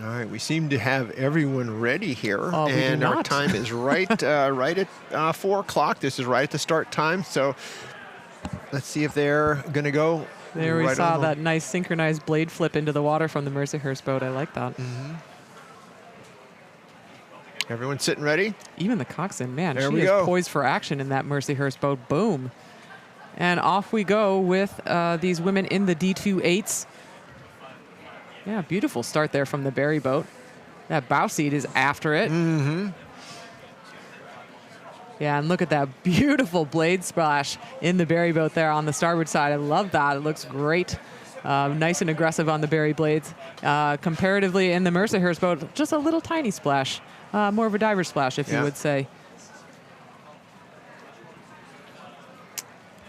All right, we seem to have everyone ready here, and our time is right at 4 o'clock. This is right at the start time, so let's see if they're going to go. There we saw that nice synchronized blade flip into the water from the Mercyhurst boat. I like that. Mm-hmm. Everyone sitting ready? Even the coxswain, man, there she is poised for action in that Mercyhurst boat. Boom. And off we go with these women in the D28s. Yeah, beautiful start there from the Barry boat. That bow seat is after it. Mm-hmm. Yeah, and look at that beautiful blade splash in the Barry boat there on the starboard side. I love that. It looks great. Nice and aggressive on the Barry blades. Comparatively in the Mercyhurst boat, just a little tiny splash. More of a diver splash, if you would say.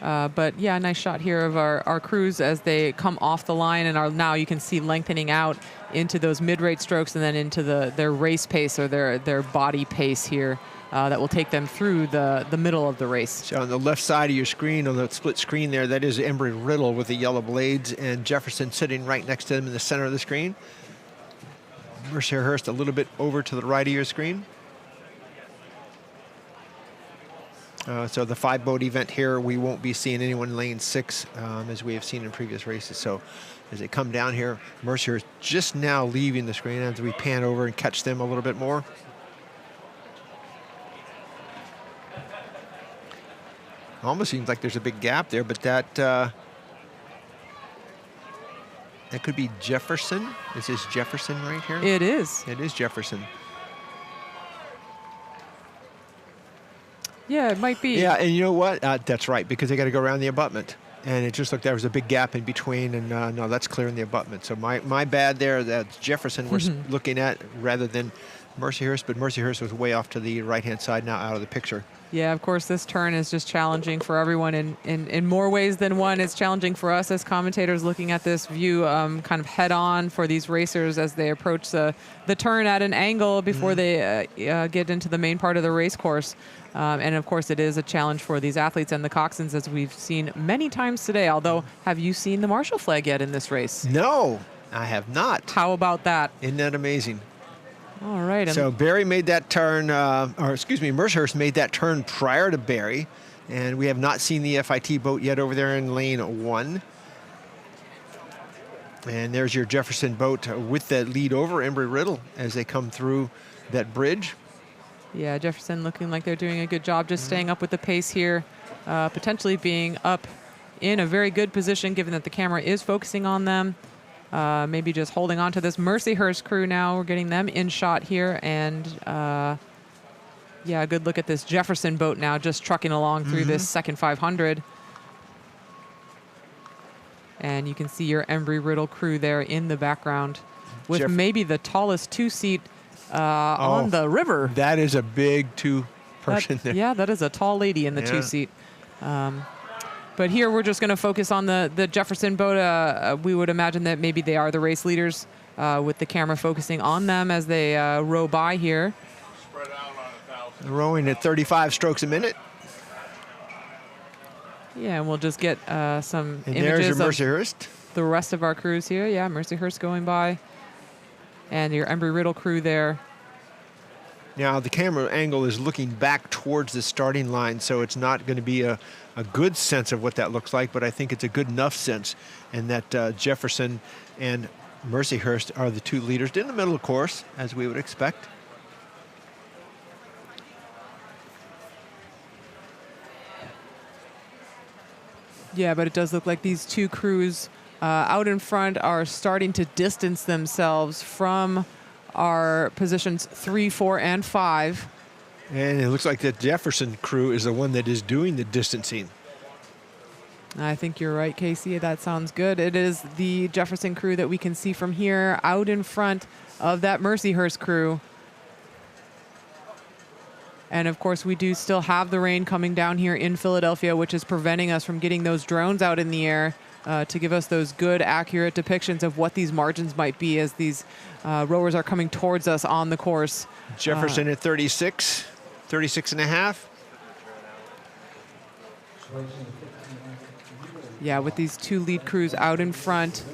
But yeah, nice shot here of our crews as they come off the line and are now, you can see, lengthening out into those mid-rate strokes and then into their race pace or their body pace here that will take them through the middle of the race. So on the left side of your screen, on the split screen there, that is Embry Riddle with the yellow blades and Jefferson sitting right next to him in the center of the screen. Mercyhurst a little bit over to the right of your screen. So the 5-boat event here, we won't be seeing anyone in lane 6 as we have seen in previous races. So as they come down here, Mercyhurst just now leaving the screen as we pan over and catch them a little bit more. Almost seems like there's a big gap there, but that could be Jefferson. Is this Jefferson right here? It is. It is Jefferson. Yeah, it might be. Yeah, and you know what? That's right, because they got to go around the abutment. And it just looked there was a big gap in between, and no, that's clearing the abutment. So my bad there. That's Jefferson we're looking at rather than Mercyhurst, but Mercyhurst was way off to the right-hand side, now out of the picture. Yeah, of course, this turn is just challenging for everyone in more ways than one. It's challenging for us as commentators looking at this view kind of head-on for these racers as they approach the turn at an angle before they get into the main part of the race course. And, of course, it is a challenge for these athletes and the coxswains, as we've seen many times today. Although, have you seen the Marshall flag yet in this race? No, I have not. How about that? Isn't that amazing? All right. So Barry made that turn, Mercyhurst made that turn prior to Barry, and we have not seen the FIT boat yet over there in lane 1. And there's your Jefferson boat with that lead over Embry Riddle as they come through that bridge. Yeah, Jefferson looking like they're doing a good job just staying up with the pace here, potentially being up in a very good position given that the camera is focusing on them. Maybe just holding on to this Mercyhurst crew now. We're getting them in shot here. And, yeah, a good look at this Jefferson boat now just trucking along through this second 500. And you can see your Embry Riddle crew there in the background with maybe the tallest two-seat on the river. That is a big two-person there. Yeah, that is a tall lady in the two-seat. But here we're just going to focus on the Jefferson boat. We would imagine that maybe they are the race leaders with the camera focusing on them as they row by here. Rowing at 35 strokes a minute. Yeah, and we'll just get some and images there's your Mercyhurst. Of the rest of our crews here. Yeah, Mercyhurst going by. And your Embry Riddle crew there. Now, the camera angle is looking back towards the starting line, so it's not going to be a good sense of what that looks like, but I think it's a good enough sense, and that Jefferson and Mercyhurst are the two leaders in the middle, of course, as we would expect. Yeah, but it does look like these two crews out in front are starting to distance themselves from our positions 3, 4, and 5. And it looks like the Jefferson crew is the one that is doing the distancing. I think you're right, Casey. That sounds good. It is the Jefferson crew that we can see from here out in front of that Mercyhurst crew. And, of course, we do still have the rain coming down here in Philadelphia, which is preventing us from getting those drones out in the air to give us those good, accurate depictions of what these margins might be as these rowers are coming towards us on the course. Jefferson at 36, 36 and a half. Yeah, with these two lead crews out in front.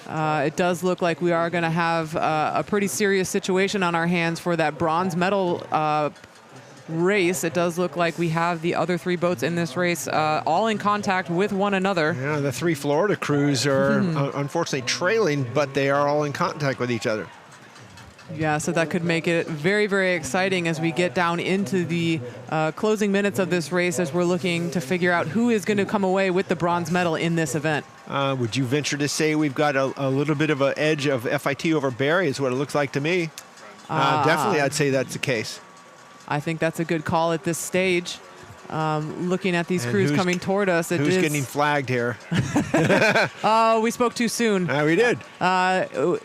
It does look like we are going to have a pretty serious situation on our hands for that bronze medal race. It does look like we have the other 3 boats in this race all in contact with one another. Yeah, the 3 Florida crews are unfortunately trailing, but they are all in contact with each other. Yeah, so that could make it very, very exciting as we get down into the closing minutes of this race, as we're looking to figure out who is going to come away with the bronze medal in this event. Would you venture to say we've got a little bit of an edge of FIT over Barry is what it looks like to me? Definitely, I'd say that's the case. I think that's a good call at this stage. Looking at these crews coming toward us. Who's getting flagged here? Oh, we spoke too soon. We did.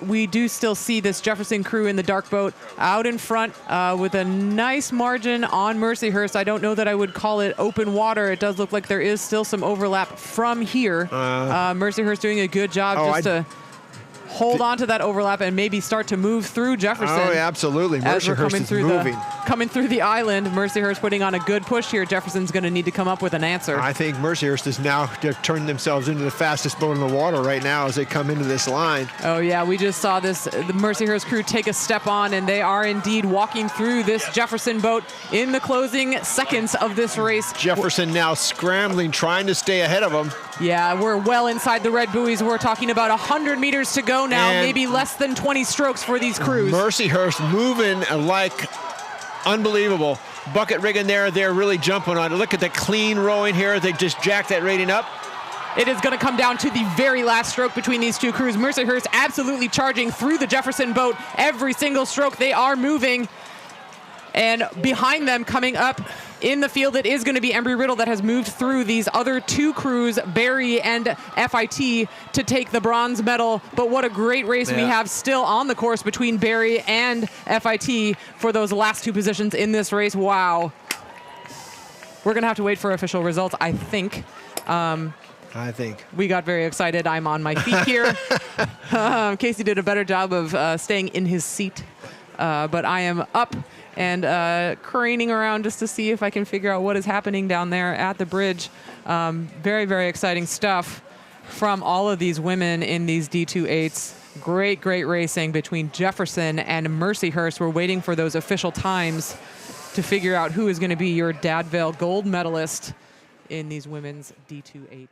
We do still see this Jefferson crew in the dark boat out in front with a nice margin on Mercyhurst. I don't know that I would call it open water. It does look like there is still some overlap from here. Mercyhurst doing a good job to hold on to that overlap and maybe start to move through Jefferson. Oh, yeah, absolutely. Mercyhurst is moving. Coming through the island, Mercyhurst putting on a good push here. Jefferson's going to need to come up with an answer. I think Mercyhurst is now turning themselves into the fastest boat in the water right now as they come into this line. Oh, yeah, we just saw the Mercyhurst crew take a step on, and they are indeed walking through this Jefferson boat in the closing seconds of this race. Jefferson now scrambling, trying to stay ahead of them. Yeah, we're well inside the red buoys. We're talking about 100 meters to go now, and maybe less than 20 strokes for these crews. Mercyhurst moving like unbelievable. Bucket rigging there, they're really jumping on it. Look at the clean rowing here. They just jacked that rating up. It is going to come down to the very last stroke between these 2 crews. Mercyhurst absolutely charging through the Jefferson boat. Every single stroke they are moving. And behind them, coming up in the field, it is going to be Embry-Riddle that has moved through these other 2 crews, Barry and FIT, to take the bronze medal. But what a great race we have still on the course between Barry and FIT for those last 2 positions in this race. Wow. We're going to have to wait for official results, I think. We got very excited. I'm on my feet here. Casey did a better job of staying in his seat. But I am up and craning around just to see if I can figure out what is happening down there at the bridge. Very, very exciting stuff from all of these women in these D28s. Great, great racing between Jefferson and Mercyhurst. We're waiting for those official times to figure out who is going to be your Dad Vail gold medalist in these women's D28s.